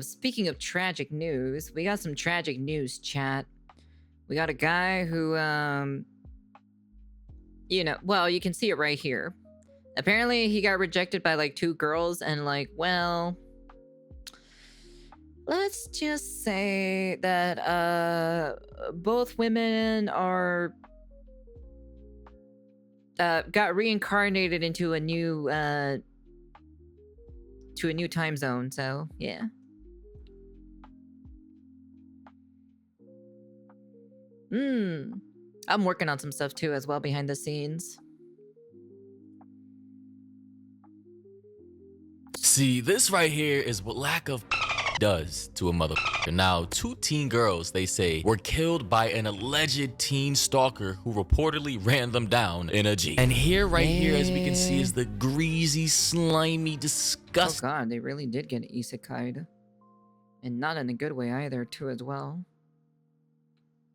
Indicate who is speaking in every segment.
Speaker 1: Speaking of tragic news, we got some tragic news, chat. We got a guy who well, you can see it right here. Apparently he got rejected by like 2 girls, and like, well, let's just say that both women are got reincarnated into a new time zone. So yeah. I'm working on some stuff too as well behind the scenes.
Speaker 2: See, this right here is what lack of does to a motherfucker. Now, 2 teen girls, they say, were killed by an alleged teen stalker who reportedly ran them down in a Jeep. And here, right here, as we can see, is the greasy, slimy, disgusting.
Speaker 1: Oh god, they really did get isekai'd. And not in a good way either, too, as well.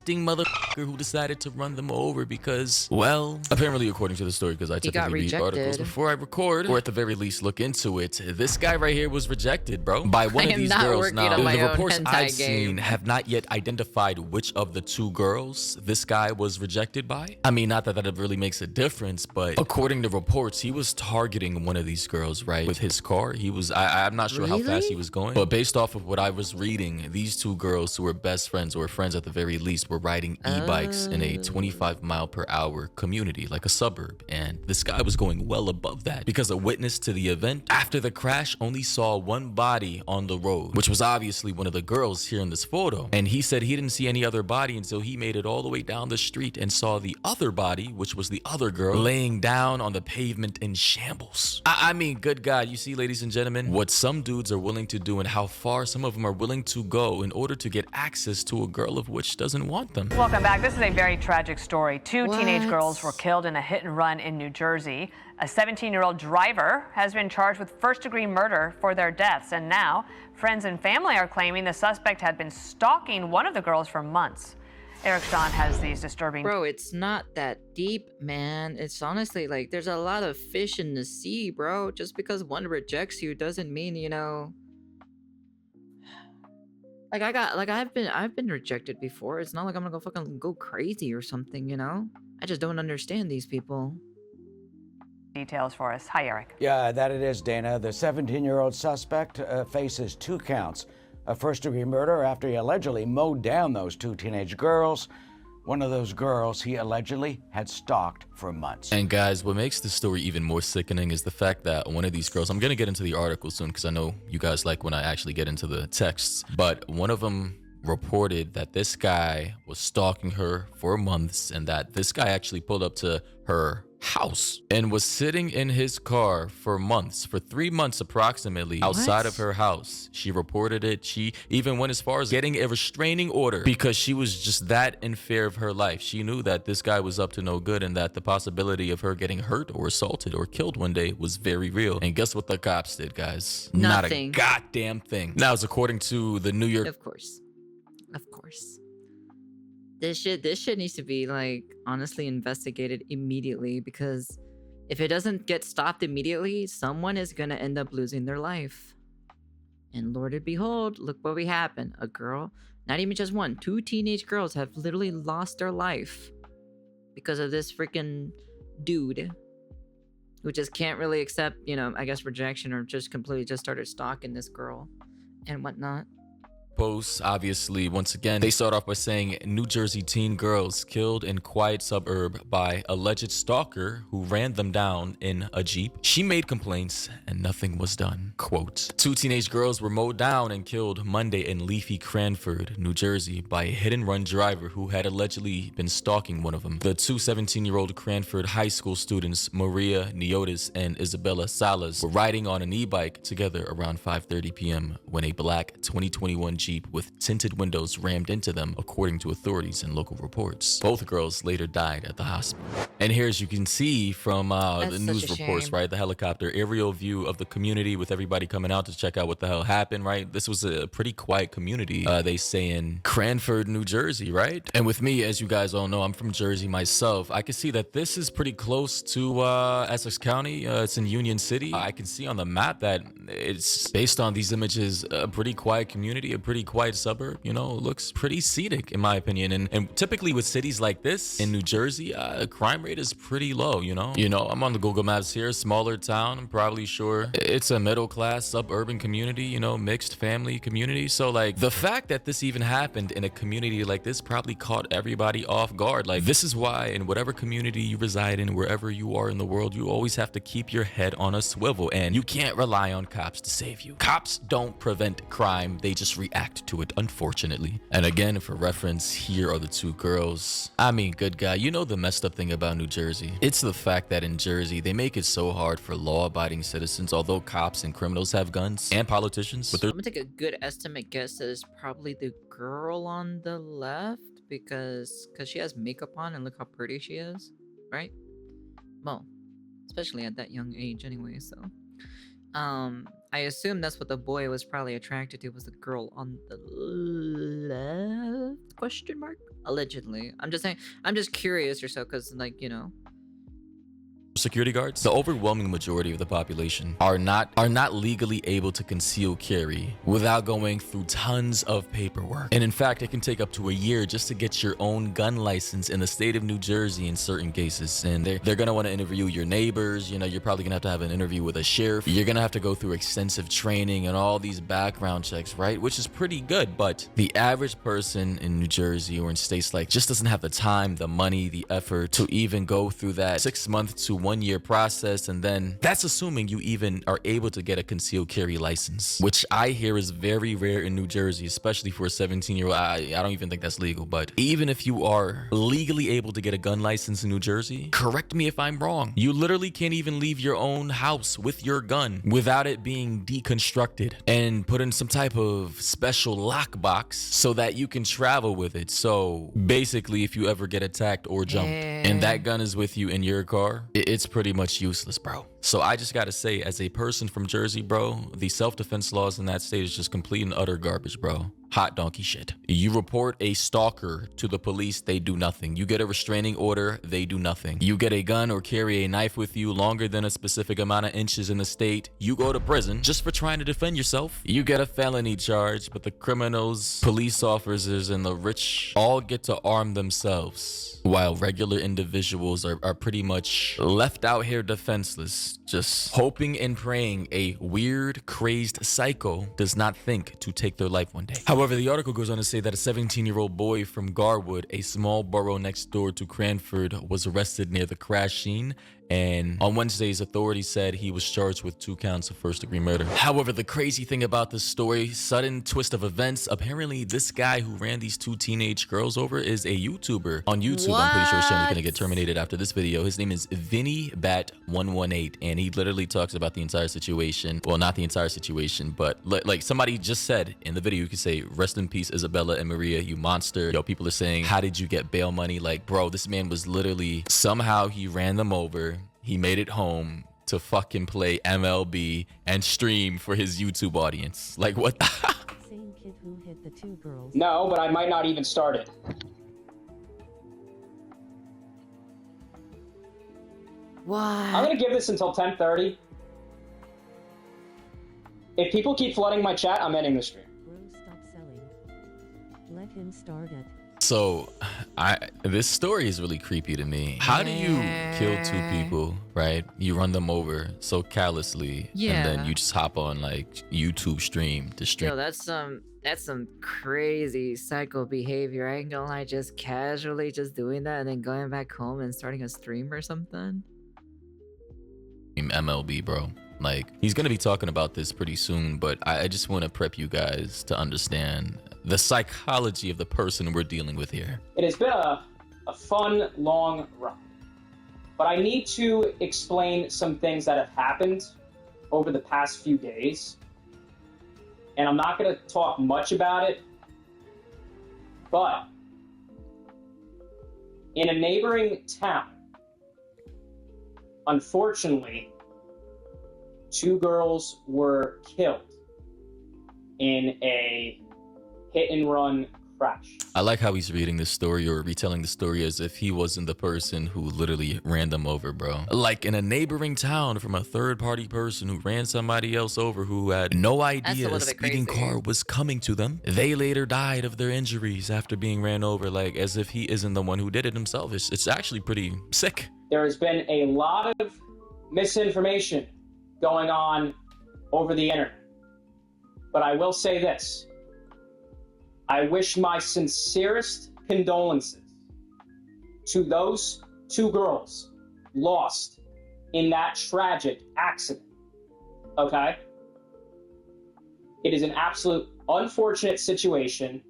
Speaker 2: Motherfucker who decided to run them over because, well, apparently according to the story, because I typically read articles before I record, or at the very least look into it, this guy right here was rejected, bro, by one of these girls. Now, the reports I've seen have not yet identified which of the 2 girls this guy was rejected by. I mean, not that that really makes a difference, but according to reports, he was targeting one of these girls, right, with his car. He was, I'm not sure how fast he was going, but based off of what I was reading, these 2 girls who were best friends, or friends at the very least, were riding e-bikes in a 25-mile-per-hour community, like a suburb, and this guy was going well above that because a witness to the event after the crash only saw 1 body on the road, which was obviously one of the girls here in this photo, and he said he didn't see any other body until he made it all the way down the street and saw the other body, which was the other girl, laying down on the pavement in shambles. I mean, good God, you see, ladies and gentlemen, what some dudes are willing to do and how far some of them are willing to go in order to get access to a girl of which doesn't want them.
Speaker 3: Welcome back. This is a very tragic story. 2 teenage girls were killed in a hit and run in New Jersey. A 17-year-old driver has been charged with first-degree murder for their deaths. And now, friends and family are claiming the suspect had been stalking one of the girls for months. Eric Sean has these disturbing...
Speaker 1: Bro, it's not that deep, man. It's honestly like there's a lot of fish in the sea, bro. Just because one rejects you doesn't mean, you know... Like I've been rejected before. It's not like I'm gonna fucking go crazy or something, you know? I just don't understand these people.
Speaker 3: Details for us. Hi, Eric.
Speaker 4: Yeah, that it is, Dana. The 17-year-old suspect faces 2 counts of first-degree murder after he allegedly mowed down those 2 teenage girls. One of those girls he allegedly had stalked for months.
Speaker 2: And guys, what makes this story even more sickening is the fact that one of these girls, I'm going to get into the article soon because I know you guys like when I actually get into the texts, but one of them reported that this guy was stalking her for months and that this guy actually pulled up to her house and was sitting in his car for months, for 3 months approximately, outside of her house. She reported it. She even went as far as getting a restraining order because she was just that in fear of her life. She knew that this guy was up to no good and that the possibility of her getting hurt or assaulted or killed one day was very real. And guess what the cops did, guys?
Speaker 1: Nothing.
Speaker 2: Not a goddamn thing. Now, it's according to the New York...
Speaker 1: Of course. This shit needs to be, like, honestly investigated immediately, because if it doesn't get stopped immediately, someone is gonna end up losing their life. And Lord and behold, look what we happened. A girl, not even just one, 2 teenage girls have literally lost their life because of this freaking dude who just can't really accept, you know, I guess rejection, or just completely just started stalking this girl and whatnot.
Speaker 2: Posts, obviously, once again, they start off by saying New Jersey teen girls killed in quiet suburb by alleged stalker who ran them down in a Jeep. She made complaints and nothing was done. Quote, 2 teenage girls were mowed down and killed Monday in leafy Cranford, New Jersey by a hit and run driver who had allegedly been stalking one of them. The 2 17-year-old Cranford high school students, Maria Niotis and Isabella Salas, were riding on an e-bike together around 5:30 p.m. when a black 2021 Jeep Jeep with tinted windows rammed into them, according to authorities and local reports. Both girls later died at the hospital. And here, as you can see from the news reports, right, the helicopter aerial view of the community with everybody coming out to check out what the hell happened, right? This was a pretty quiet community, they say, in Cranford, New Jersey, right? And with me, as you guys all know, I'm from Jersey myself. I can see that this is pretty close to Essex County. It's in Union City. I can see on the map that it's, based on these images, a pretty quiet community, a pretty quiet suburb. You know, it looks pretty scenic in my opinion. And typically with cities like this in New Jersey, crime rate is pretty low. You know, I'm on the Google Maps here. Smaller town. I'm probably sure it's a middle class suburban community. You know, mixed family community. So like the fact that this even happened in a community like this probably caught everybody off guard. Like, this is why in whatever community you reside in, wherever you are in the world, you always have to keep your head on a swivel, and you can't rely on cops to save you. Cops don't prevent crime, they just react to it, unfortunately. And again, for reference, here are the two girls. I mean, good guy, you know the messed up thing about New Jersey? It's the fact that in Jersey, they make it so hard for law-abiding citizens, although cops and criminals have guns, and politicians. But
Speaker 1: I'm gonna take a good estimate guess that it's probably the girl on the left, because she has makeup on and look how pretty she is, right? Well, especially at that young age anyway. So I assume that's what the boy was probably attracted to, was the girl on the left, question mark, allegedly. I'm just saying, I'm just curious or so, because like, you know,
Speaker 2: security guards, the overwhelming majority of the population are not legally able to conceal carry without going through tons of paperwork. And in fact, it can take up to a year just to get your own gun license in the state of New Jersey in certain cases. And they're gonna want to interview your neighbors. You know, you're probably gonna have an interview with a sheriff. You're gonna have to go through extensive training and all these background checks, right? Which is pretty good, but the average person in New Jersey or in states like just doesn't have the time, the money, the effort to even go through that 6-month to 1-year process. And then that's assuming you even are able to get a concealed carry license, which I hear is very rare in New Jersey, especially for a 17-year-old. I don't even think that's legal, but even if you are legally able to get a gun license in New Jersey, correct me if I'm wrong, you literally can't even leave your own house with your gun without it being deconstructed and put in some type of special lockbox so that you can travel with it. So basically, if you ever get attacked or jumped and that gun is with you in your car, it's pretty much useless, bro. So I just gotta say, as a person from Jersey, bro, the self-defense laws in that state is just complete and utter garbage, bro. Hot donkey shit. You report a stalker to the police, they do nothing. You get a restraining order, they do nothing. You get a gun or carry a knife with you longer than a specific amount of inches in the state, you go to prison just for trying to defend yourself. You get a felony charge, but the criminals, police officers, and the rich all get to arm themselves, while regular individuals are pretty much left out here defenseless, just hoping and praying a weird, crazed psycho does not think to take their life one day. However, the article goes on to say that a 17-year-old boy from Garwood, a small borough next door to Cranford, was arrested near the crash scene, and on Wednesdays, authorities said he was charged with 2 counts of first-degree murder. However, the crazy thing about this story, sudden twist of events, apparently this guy who ran these 2 teenage girls over is a YouTuber on YouTube. What? I'm pretty sure his channel is gonna get terminated after this video. His name is VinnyBat118, and he literally talks about the entire situation. Well, not the entire situation, but like somebody just said in the video, you could say, rest in peace, Isabella and Maria, you monster. Yo, people are saying, how did you get bail money? Like, bro, this man was literally, somehow he ran them over. He made it home to fucking play MLB and stream for his YouTube audience. Like, what?
Speaker 5: Same kid who hit the 2 girls.
Speaker 6: No, but I might not even start it.
Speaker 1: What?
Speaker 6: I'm gonna give this until 10:30. If people keep flooding my chat, I'm ending the stream.
Speaker 5: Bro, stop selling. Let him start it.
Speaker 2: So, this story is really creepy to me. How do you kill 2 people, right? You run them over so callously, and then you just hop on like YouTube stream to stream.
Speaker 1: Yo, that's some crazy psycho behavior. I ain't gonna lie, just casually just doing that and then going back home and starting a stream or something.
Speaker 2: MLB, bro. Like, he's gonna be talking about this pretty soon, but I just want to prep you guys to understand the psychology of the person we're dealing with here.
Speaker 6: It has been a fun, long run. But I need to explain some things that have happened over the past few days. and I'm not going to talk much about it, but in a neighboring town, unfortunately, 2 girls were killed in a hit-and-run crash.
Speaker 2: I like how he's reading this story or retelling the story as if he wasn't the person who literally ran them over, bro. Like in a neighboring town from a third-party person who ran somebody else over who had no idea a speeding car was coming to them. They later died of their injuries after being ran over, like as if he isn't the one who did it himself. It's actually pretty sick.
Speaker 6: There has been a lot of misinformation going on over the internet. But I will say this. I wish my sincerest condolences to those 2 girls lost in that tragic accident. Okay? It is an absolute unfortunate situation,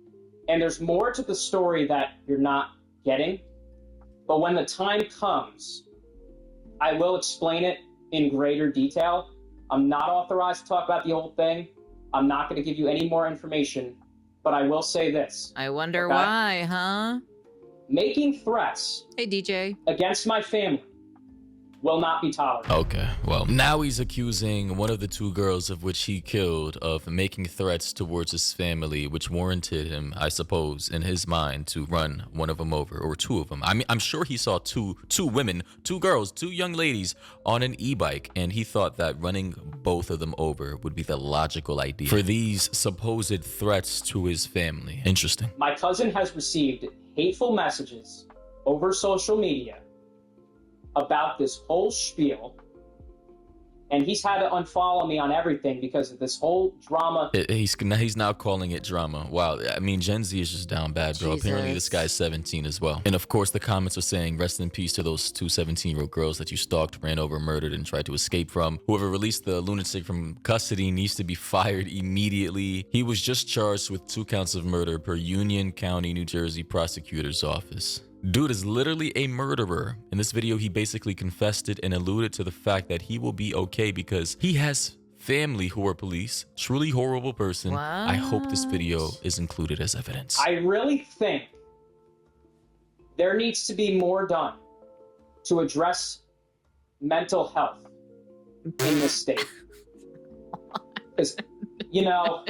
Speaker 6: and there's more to the story that you're not getting. But when the time comes, I will explain it in greater detail. I'm not authorized to talk about the whole thing. I'm not going to give you any more information. But I will say this.
Speaker 1: I wonder why, huh?
Speaker 6: Making threats against my family will not be tolerated.
Speaker 2: Okay, well, now he's accusing one of the 2 girls of which he killed of making threats towards his family, which warranted him, I suppose, in his mind to run one of them over, or 2 of them. I mean, I'm sure he saw two women, 2 girls, 2 young ladies on an e-bike, and he thought that running both of them over would be the logical idea for these supposed threats to his family. Interesting.
Speaker 6: My cousin has received hateful messages over social media about this whole spiel, and he's had to unfollow me on everything because of this whole drama.
Speaker 2: He's now calling it drama. Wow, I mean, Gen Z is just down bad, bro. Apparently this guy's 17 as well. And of course the comments are saying rest in peace to those 2 17-year-old girls that you stalked, ran over, murdered, and tried to escape from. Whoever released the lunatic from custody needs to be fired immediately. He was just charged with 2 counts of murder per Union County, New Jersey prosecutor's office. Dude is literally a murderer. In this video, he basically confessed it and alluded to the fact that he will be okay because he has family who are police. Truly horrible person.
Speaker 1: What?
Speaker 2: I hope this video is included as evidence.
Speaker 6: I really think there needs to be more done to address mental health in this state. Because, you know,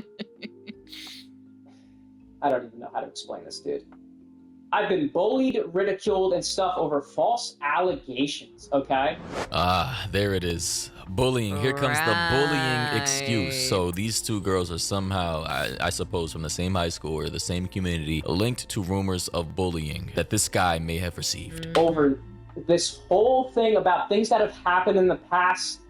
Speaker 6: I don't even know how to explain this, dude. I've been bullied, ridiculed, and stuff over false allegations, okay?
Speaker 2: Ah, there it is. Bullying. Here comes the bullying excuse. So these 2 girls are somehow, I suppose, from the same high school or the same community, linked to rumors of bullying that this guy may have received.
Speaker 6: Over this whole thing about things that have happened in the past,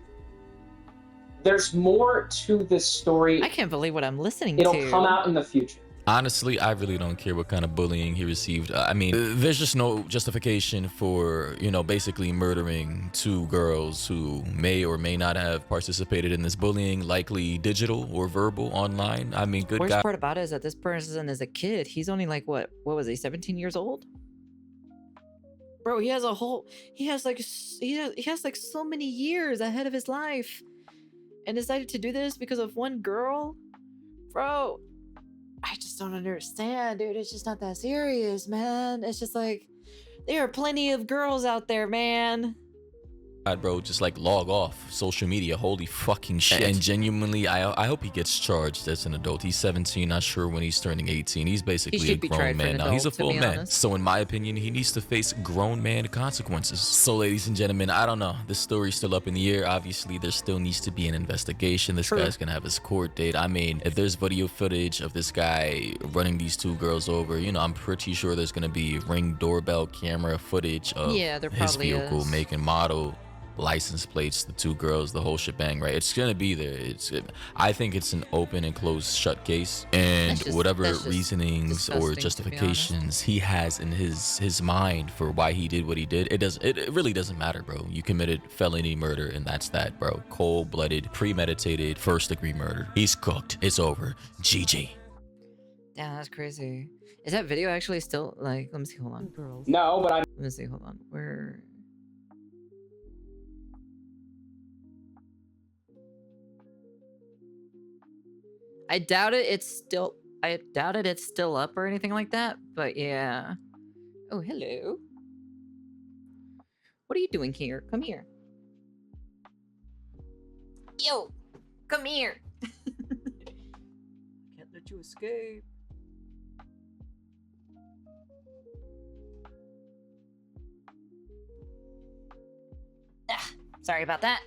Speaker 6: there's more to this story.
Speaker 1: I can't believe what I'm listening to.
Speaker 6: It'll come out in the future.
Speaker 2: Honestly, I really don't care what kind of bullying he received. I mean, there's just no justification for, you know, basically murdering 2 girls who may or may not have participated in this bullying, likely digital or verbal online. I mean, good God.
Speaker 1: Worst part about it is that this person is a kid. He's only like, what was he, 17 years old? Bro, he has like so many years ahead of his life and decided to do this because of one girl? Bro, I just don't understand, dude. It's just not that serious, man. It's just like, there are plenty of girls out there, man.
Speaker 2: Bro, just like log off social media. Holy fucking shit. And genuinely, I hope he gets charged as an adult. He's 17, not sure when he's turning 18. He's basically a grown man now. He's a full man. So in my opinion, he needs to face grown man consequences. So ladies and gentlemen, I don't know. This story's still up in the air. Obviously, there still needs to be an investigation. This guy's gonna have his court date. I mean, if there's video footage of this guy running these 2 girls over, you know, I'm pretty sure there's gonna be Ring doorbell camera footage of his vehicle, make and model, license plates, the 2 girls, the whole shebang, right? It's gonna be there. I think it's an open and closed shut case, and whatever reasonings or justifications he has in his mind for why he did what he did, it really doesn't matter, bro. You committed felony murder, and that's that, bro. Cold-blooded, premeditated, first-degree murder. He's cooked. It's over. GG.
Speaker 1: Damn, that's crazy. Is that video actually still, like, let me see, hold on.
Speaker 6: No, but
Speaker 1: let me see, hold on. Where? I doubt it. I doubted it's still up or anything like that. But yeah. Oh, hello. What are you doing here? Come here. Yo, come here. Can't let you escape. Ah, sorry about that.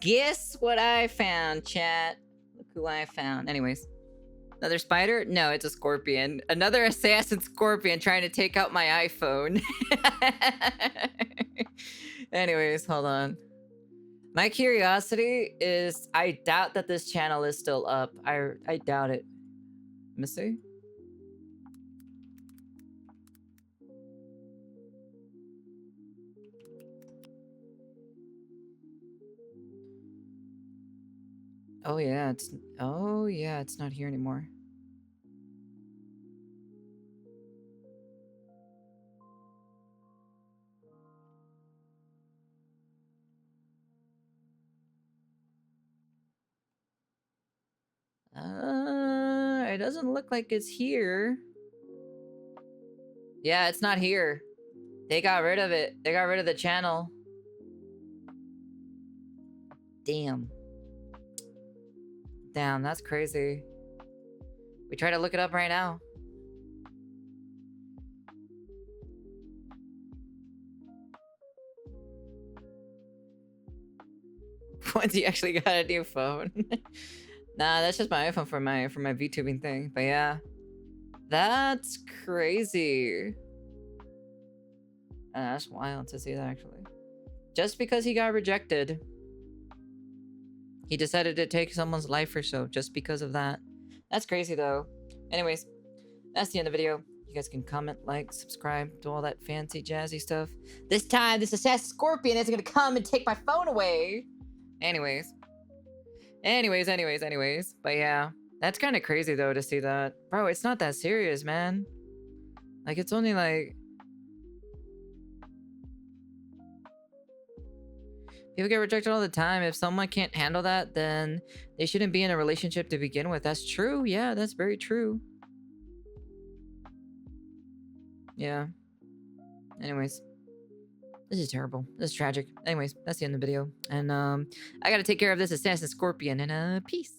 Speaker 1: Guess what I found, chat? Look who I found. Anyways. Another spider? No, it's a scorpion. Another assassin scorpion trying to take out my iPhone. Anyways, hold on. My curiosity is, I doubt that this channel is still up. I doubt it. Let me see. Oh yeah, it's not here anymore. It doesn't look like it's here. Yeah, it's not here. They got rid of it. They got rid of the channel. Damn. Damn, that's crazy. We try to look it up right now. Once you actually got a new phone. Nah, that's just my iPhone for my VTubing thing. But yeah. That's crazy. That's wild to see that actually. Just because he got rejected. He decided to take someone's life or so just because of that. That's crazy though. Anyways, that's the end of the video. You guys can comment, like, subscribe, do all that fancy jazzy stuff. This time, this assassin scorpion isn't gonna come and take my phone away. Anyways. But yeah, that's kind of crazy though to see that. Bro, it's not that serious, man. Like, it's only like... People get rejected all the time. If someone can't handle that, then they shouldn't be in a relationship to begin with. That's true. Yeah, that's very true. Yeah. Anyways. This is terrible. This is tragic. Anyways, that's the end of the video. And I gotta take care of this assassin scorpion, and peace.